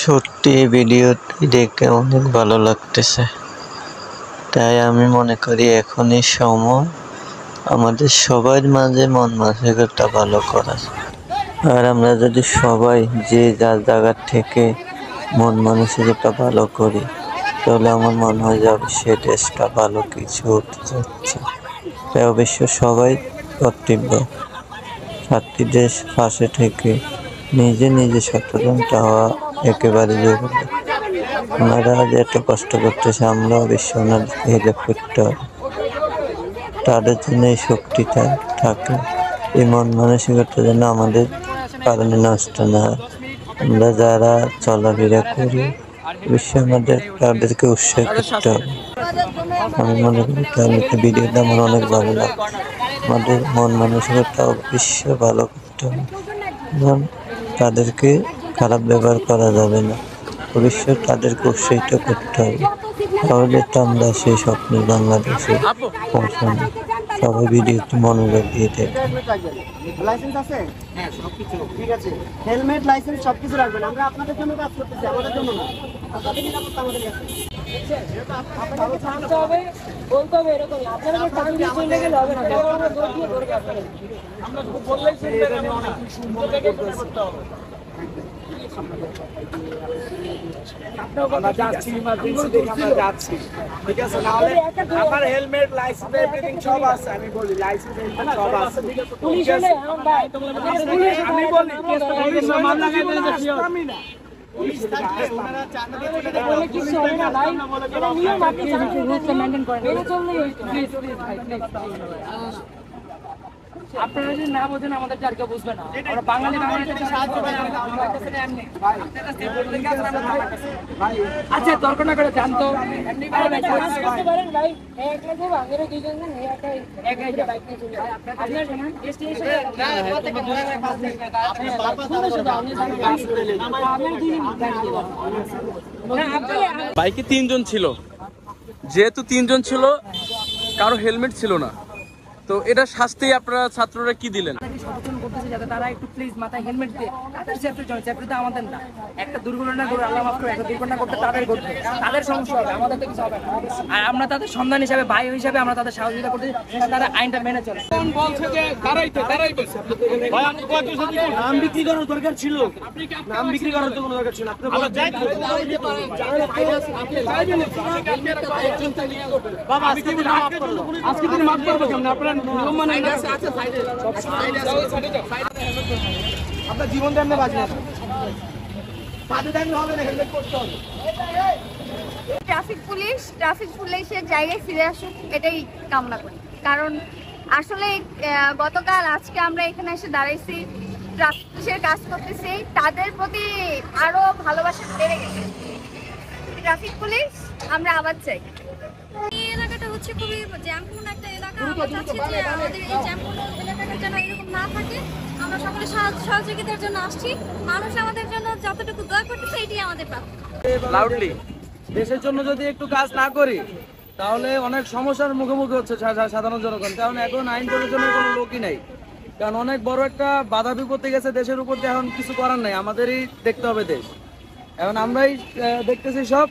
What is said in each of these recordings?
সত্যি এই ভিডিওটি দেখে অনেক ভালো লাগতেছে। তাই আমি মনে করি এখনই সময় আমাদের সবার মাঝে মন মানসিকতা ভালো করা। আর আমরা যদি সবাই যে যার জায়গা থেকে মন মানসিকতা ভালো করি, তাহলে আমার মনে হয় যে অবশ্যই দেশটা ভালো কিছু হতে যাচ্ছে। তাই অবশ্য সবাই কর্তব্য ছাত্রীদের পাশে থেকে নিজে নিজে সচেতনতা হওয়া একেবারে জরুরি। ওনারা যে এত কষ্ট করতেছে, আমরা অবশ্য ওনাদেরকে হেল্প করতে হবে। তাদের জন্য এই শক্তিটা থাকে, এই মন মানসিকতা যেন আমাদের কারণে নষ্ট না হয়। আমরা যারা চলাফেরা করি অবশ্যই আমাদের তাদেরকে উৎসাহ করতে হবে। আমি মনে করি তাহলে ভিডিওটা আমার অনেক ভালো লাগে। আমাদের মন মানসিকতা অবশ্যই ভালো করতে হবে এবং তাদেরকে খারাপ ব্যবহার করা যাবে না। অবশ্যই তাদেরকে উৎসাহিত করতে হবে, তাহলে তো আমরা সেই স্বপ্নের বাংলাদেশে পৌঁছানো। সবাই ভিডিওটি মনোযোগ দিয়ে দেখেন। লাইসেন্স আছে? হ্যাঁ, সবকিছু ঠিক আছে। হেলমেট, লাইসেন্স সবকিছু রাখবেন। আমরা আপনাদের জন্য কাজ করতেছি, আমাদের জন্য না। আপনাদের নিরাপত্তা আমাদের কাছে। আপনাকে থামতে হবে, বলতে হবে এরকমই। আপনারা যে টাকা দিয়ে চলে গেলে হবে না। আমরা জোর দিয়ে ধরে রাখবো। আমরা বললেই শুনবে না, অনেক কিছু মনে করতে হবে। আমরা যাচ্ছি, ইমার্জেন্সি দেখে আমরা যাচ্ছি, ঠিক আছে? নাহলে আমার হেলমেট, লাইসেন্স, এভরিথিং সব আছে। আমি বলি লাইসেন্স, হেলমেট সব আছে। পুলিশ হলে আমি বলি পুলিশ মামলা খাইতে যাচ্ছি আমি না। পুলিশ থাকলে ওনারা চাকরি করে বলে কিছু হবে না ভাই। এটা নিয়ম, আপনি রুলস মেইনটেইন করেন, মেনে চললেই হইতো। প্লিজ ভাই, প্লিজ আপনারা যদি না বোঝেন আমাদের আর কেউ বুঝবে না। আমরা বাঙালি বাঙালিদের সাহায্য করি, আমরা কাছে এমনি ভাই আচ্ছা দরকার না করে জানতো এমনি ভাই করতে পারেন ভাই। একলা যে বাঙালি দুইজন না একাই বাইক নিয়ে চলে যায়। আপনার জানেন স্টেশনে কত থেকে ধরে পাস দেখবে আপনি বাবা শুধু আপনি জানেন আমার দুই মিনিট বাইকে তিনজন ছিল, যেহেতু তিনজন ছিল কারো হেলমেট ছিল না, তো এটা শাস্তি আপনারা ছাত্ররা কি দিলেন? সচেতন করতেছে যাতে তারা একটু প্লিজ মাথায় হেলমেট দিয়ে তাদের সেফটির জন্য, সেফটিতে আমাদের না। একটা দুর্ঘটনা করে আল্লাহ মাফ করে, একটা দুর্ঘটনা করতে তাদের ঘটবে, তাদের সমস্যা হবে, আমাদের তো কিছু হবে না। আর আমরা তাদের সন্ধান হিসাবে, ভাই হিসাবে আমরা তাদের সহযোগিতা করতে, তারা আইনটা মেনে চলে। কোন বলছে যে দাঁড়াইতে ভাই, আপনি কত নাম বিক্রি করার দরকার ছিল? নাম বিক্রি করার তো কোনো দরকার ছিল না। আপনি যাই বাবা আজকে দিন মাফ করলো, আজকে দিন মাফ করবো কেমন? আপনারা নিয়ম মানে আপনার জীবন দেন না, বাঁচবেন সাথে থাকলে হবে না, হেলমেট করতে হবে। ট্রাফিক পুলিশের জায়গায় ফিরে আসুক, এটাই কামনা করি। কারণ আসলে গতকাল আজকে আমরা এখানে এসে দাঁড়াইছি, ট্রাফিক পুলিশের কাজ করতেছি, তাদের প্রতি আরো ভালোবাসা বেড়ে গেছে। ট্রাফিক পুলিশ আমরা আবার চাই। এই এলাকাটা হচ্ছে খুবই জ্যামপূর্ণ একটা এলাকা। আমরা চাচ্ছি যে আমাদের এই জ্যামপূর্ণ এলাকাটা যেন এরকম না থাকে। আমরা সকলে সহযোগিতার জন্য আসছি। মানুষ আমাদের জন্য যতটুকু দয়া করতেছে এটাই আমাদের প্রার্থনা। লাউডলি দেশের জন্য যদি একটু কাজ না করি তাহলে অনেক সমস্যার মুখোমুখি হচ্ছে সাধারণ জনগণ। কারণ এখন আইন প্রশাসনের কোনো লোকই নেই, কারণ অনেক বড় একটা বাধা বিপত্তি গেছে দেশের উপর, এখন কিছু করার নাই, আমাদেরই দেখতে হবে দেশ। এখন আমরাই দেখতেছি সব,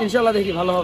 ইনশাল্লাহ দেখি ভালো হবে।